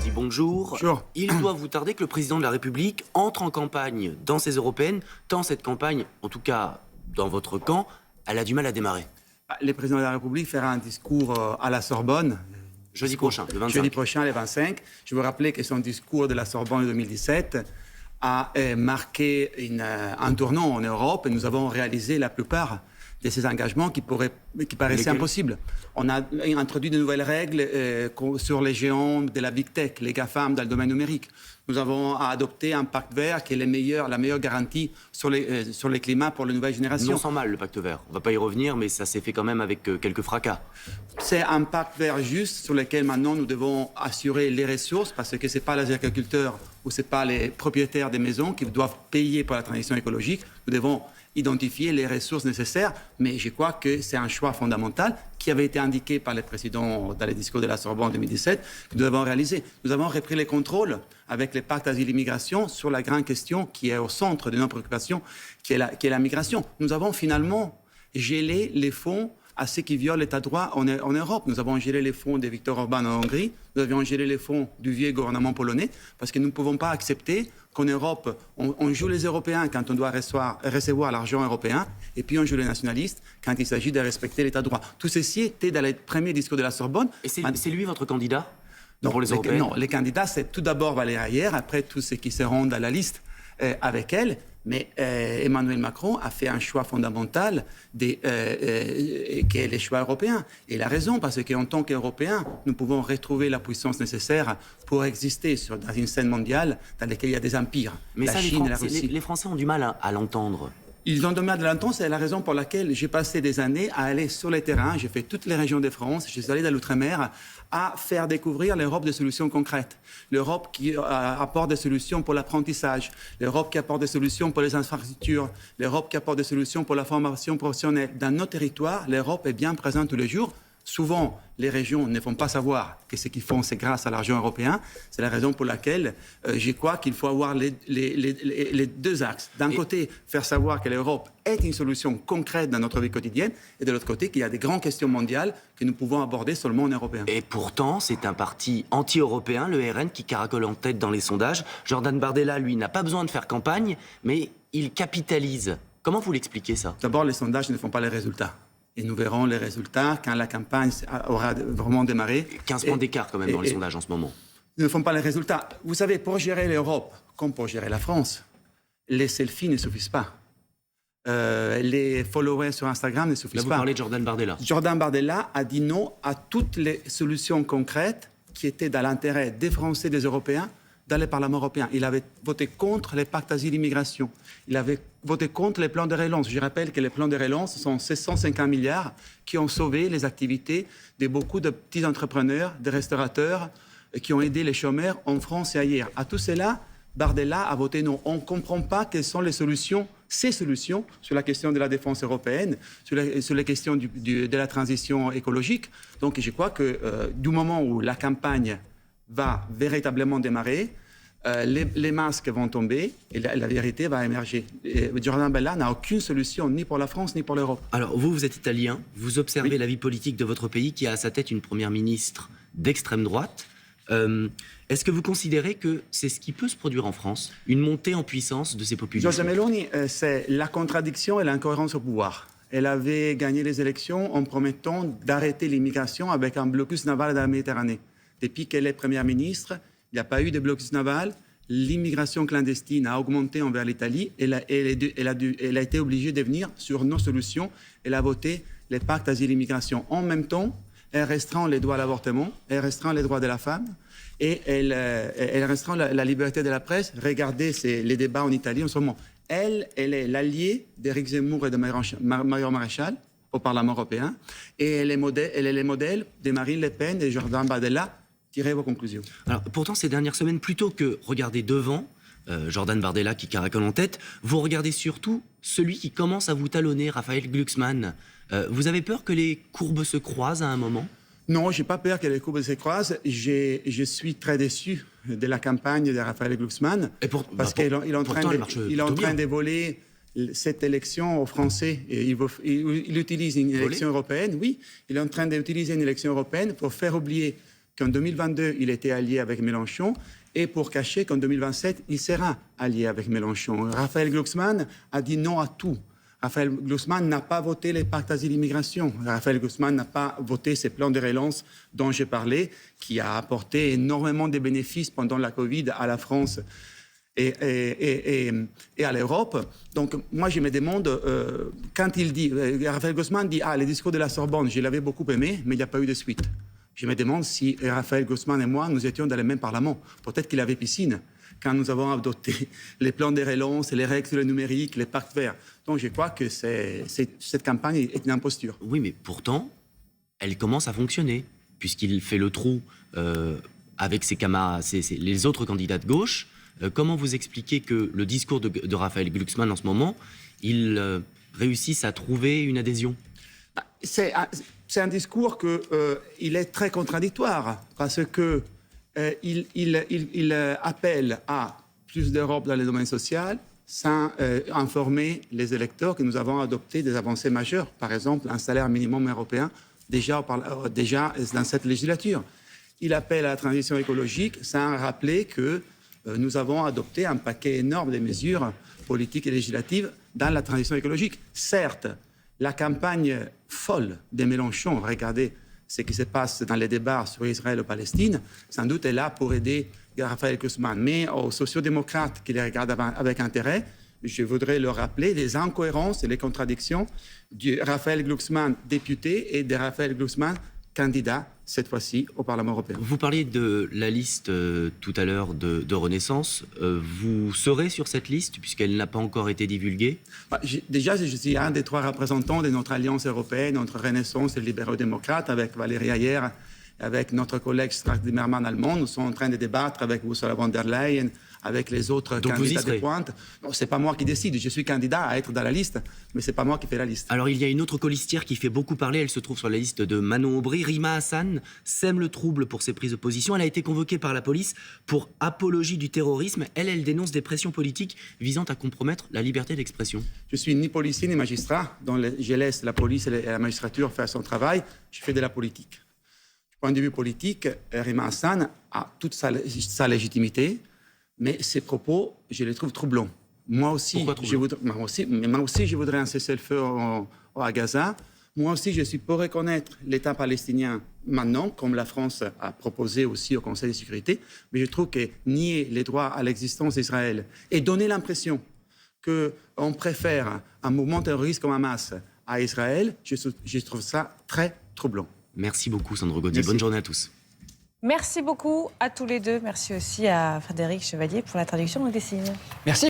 dit bonjour. Bonjour. Il doit vous tarder que le président de la République entre en campagne dans ces européennes, tant cette campagne, en tout cas dans votre camp, elle a du mal à démarrer. Le président de la République fera un discours à la Sorbonne. Jeudi prochain, le 25. Jeudi prochain, le 25. Je veux rappeler que son discours de la Sorbonne de 2017 a marqué un tournant en Europe et nous avons réalisé la plupart de ces engagements qui paraissaient impossibles. On a introduit de nouvelles règles sur les géants de la Big Tech, les GAFAM dans le domaine numérique. Nous avons adopté un pacte vert qui est la meilleure garantie sur les climats pour les nouvelles générations. Non sans mal, le pacte vert. On ne va pas y revenir, mais ça s'est fait quand même avec quelques fracas. C'est un pacte vert juste sur lequel maintenant nous devons assurer les ressources parce que ce n'est pas les agriculteurs ou ce n'est pas les propriétaires des maisons qui doivent payer pour la transition écologique. Nous devons identifier les ressources nécessaires, mais je crois que c'est un choix fondamental qui avait été indiqué par le président dans le discours de la Sorbonne en 2017, que nous avons réalisé. Nous avons repris les contrôles avec le pacte asile-immigration sur la grande question qui est au centre de nos préoccupations, qui est la migration. Nous avons finalement gelé les fonds à ceux qui violent l'état de droit en Europe. Nous avons gelé les fonds de Viktor Orban en Hongrie, nous avions gelé les fonds du vieux gouvernement polonais, parce que nous ne pouvons pas accepter qu'en Europe, on joue les Européens quand on doit recevoir l'argent européen, et puis on joue les nationalistes quand il s'agit de respecter l'état de droit. Tout ceci était dans le premier discours de la Sorbonne. Et c'est lui votre candidat pour les Européens? Européennes? Non, les candidats, c'est tout d'abord Valérie Ayer, après tous ceux qui seront dans la liste avec elle. Mais Emmanuel Macron a fait un choix fondamental qui est le choix européen. Et il a raison, parce qu'en tant qu'Européens, nous pouvons retrouver la puissance nécessaire pour exister dans une scène mondiale dans laquelle il y a des empires. Mais la ça, Chine et la Russie. les Français ont du mal à l'entendre. Ils ont du mal à l'entendre, c'est la raison pour laquelle j'ai passé des années à aller sur le terrain. J'ai fait toutes les régions de France, je suis allé dans l'outre-mer, à faire découvrir l'Europe des solutions concrètes. L'Europe qui apporte des solutions pour l'apprentissage, l'Europe qui apporte des solutions pour les infrastructures, l'Europe qui apporte des solutions pour la formation professionnelle. Dans nos territoires, l'Europe est bien présente tous les jours. Souvent, les régions ne font pas savoir que ce qu'ils font, c'est grâce à l'argent européen. C'est la raison pour laquelle je crois qu'il faut avoir les deux axes. D'un côté, faire savoir que l'Europe est une solution concrète dans notre vie quotidienne, et de l'autre côté, qu'il y a des grandes questions mondiales que nous pouvons aborder seulement en européen. Et pourtant, c'est un parti anti-européen, le RN, qui caracole en tête dans les sondages. Jordan Bardella, lui, n'a pas besoin de faire campagne, mais il capitalise. Comment vous l'expliquez, ça? D'abord, les sondages ne font pas les résultats. Et nous verrons les résultats quand la campagne aura vraiment démarré. 15 points d'écart quand même dans les sondages en ce moment. Ils ne font pas les résultats. Vous savez, pour gérer l'Europe, comme pour gérer la France, les selfies ne suffisent pas. Les followers sur Instagram ne suffisent Là, vous pas. parlez de Jordan Bardella. Jordan Bardella a dit non à toutes les solutions concrètes qui étaient dans l'intérêt des Français et des Européens dans le Parlement européen. Il avait voté contre les pactes asile-immigration. Il avait voté contre les plans de relance. Je rappelle que les plans de relance sont 650 milliards qui ont sauvé les activités de beaucoup de petits entrepreneurs, de restaurateurs, qui ont aidé les chômeurs en France et ailleurs. À tout cela, Bardella a voté non. On ne comprend pas quelles sont ces solutions sur la question de la défense européenne, sur les questions de la transition écologique. Donc je crois que du moment où la campagne va véritablement démarrer, les masques vont tomber et la vérité va émerger. Et Jordan Bardella n'a aucune solution, ni pour la France, ni pour l'Europe. Alors, vous êtes italien, vous observez Oui. la vie politique de votre pays qui a à sa tête une première ministre d'extrême droite. Est-ce que vous considérez que c'est ce qui peut se produire en France, une montée en puissance de ces populistes? Giorgia Meloni, c'est la contradiction et l'incohérence au pouvoir. Elle avait gagné les élections en promettant d'arrêter l'immigration avec un blocus naval dans la Méditerranée. Depuis qu'elle est première ministre, il n'y a pas eu de blocus naval. L'immigration clandestine a augmenté envers l'Italie. Elle a été obligée de venir sur nos solutions. Elle a voté les pactes asile-immigration. En même temps, elle restreint les droits à l'avortement, elle restreint les droits de la femme et elle restreint la liberté de la presse. Regardez les débats en Italie en ce moment. Elle est l'alliée d'Éric Zemmour et de Marion Maréchal au Parlement européen. Et elle est le modèle de Marine Le Pen et Jordan Bardella. Tirez vos conclusions. Alors, pourtant, ces dernières semaines, plutôt que regarder devant, Jordan Bardella qui caracole en tête, vous regardez surtout celui qui commence à vous talonner, Raphaël Glucksmann. Vous avez peur que les courbes se croisent à un moment? Non, je n'ai pas peur que les courbes se croisent. Je suis très déçu de la campagne de Raphaël Glucksmann parce qu'il est en train de voler cette élection aux Français. Et il utilise une élection européenne, oui. Il est en train d'utiliser une élection européenne pour faire oublier qu'en 2022, il était allié avec Mélenchon et pour cacher qu'en 2027, il sera allié avec Mélenchon. Raphaël Glucksmann a dit non à tout. Raphaël Glucksmann n'a pas voté les pactes asile-immigration. Raphaël Glucksmann n'a pas voté ces plans de relance dont j'ai parlé, qui a apporté énormément de bénéfices pendant la Covid à la France et à l'Europe. Donc, moi, je me demande, quand il dit, Raphaël Glucksmann dit, les discours de la Sorbonne, je l'avais beaucoup aimé, mais il n'y a pas eu de suite. Je me demande si Raphaël Glucksmann et moi, nous étions dans le même Parlement. Peut-être qu'il avait piscine quand nous avons adopté les plans de relance, les règles sur le numérique, les pactes verts. Donc, je crois que cette campagne est une imposture. Oui, mais pourtant, elle commence à fonctionner, puisqu'il fait le trou avec ses camarades, les autres candidats de gauche. Comment vous expliquez que le discours de Raphaël Glucksmann en ce moment, il réussisse à trouver une adhésion? C'est un discours il est très contradictoire parce que il appelle à plus d'Europe dans le domaine social sans informer les électeurs que nous avons adopté des avancées majeures. Par exemple, un salaire minimum européen déjà dans cette législature. Il appelle à la transition écologique sans rappeler que nous avons adopté un paquet énorme de mesures politiques et législatives dans la transition écologique. Certes, la campagne folle de Mélenchon, regardez ce qui se passe dans les débats sur Israël ou Palestine, sans doute est là pour aider Raphaël Glucksmann. Mais aux sociodémocrates qui les regardent avec intérêt, je voudrais leur rappeler les incohérences et les contradictions de Raphaël Glucksmann député et de Raphaël Glucksmann candidat, cette fois-ci, au Parlement européen. Vous parliez de la liste tout à l'heure de Renaissance. Vous serez sur cette liste, puisqu'elle n'a pas encore été divulguée? Déjà, je suis un des 3 représentants de notre alliance européenne, notre Renaissance et libéraux-démocrates, avec Valérie Ayer, avec notre collègue Strack Zimmermann allemand. Nous sommes en train de débattre avec Ursula von der Leyen, avec les autres candidats de pointe. Non, ce n'est pas moi qui décide. Je suis candidat à être dans la liste, mais ce n'est pas moi qui fais la liste. Alors, il y a une autre colistière qui fait beaucoup parler. Elle se trouve sur la liste de Manon Aubry. Rima Hassan sème le trouble pour ses prises de position. Elle a été convoquée par la police pour apologie du terrorisme. Elle dénonce des pressions politiques visant à compromettre la liberté d'expression. Je suis ni policier ni magistrat. Je laisse la police et la magistrature faire son travail. Je fais de la politique. Du point de vue politique, Rima Hassan a toute sa légitimité. Mais ces propos, je les trouve troublants. Moi aussi, je voudrais un cessez-le-feu à Gaza. Moi aussi, je suis pour reconnaître l'État palestinien maintenant, comme la France a proposé aussi au Conseil de sécurité. Mais je trouve que nier les droits à l'existence d'Israël et donner l'impression qu'on préfère un mouvement terroriste comme Hamas à Israël, je trouve ça très troublant. Merci beaucoup, Sandro Gaudie. Bonne journée à tous. Merci beaucoup à tous les deux. Merci aussi à Frédéric Chevalier pour la traduction des signes. Merci.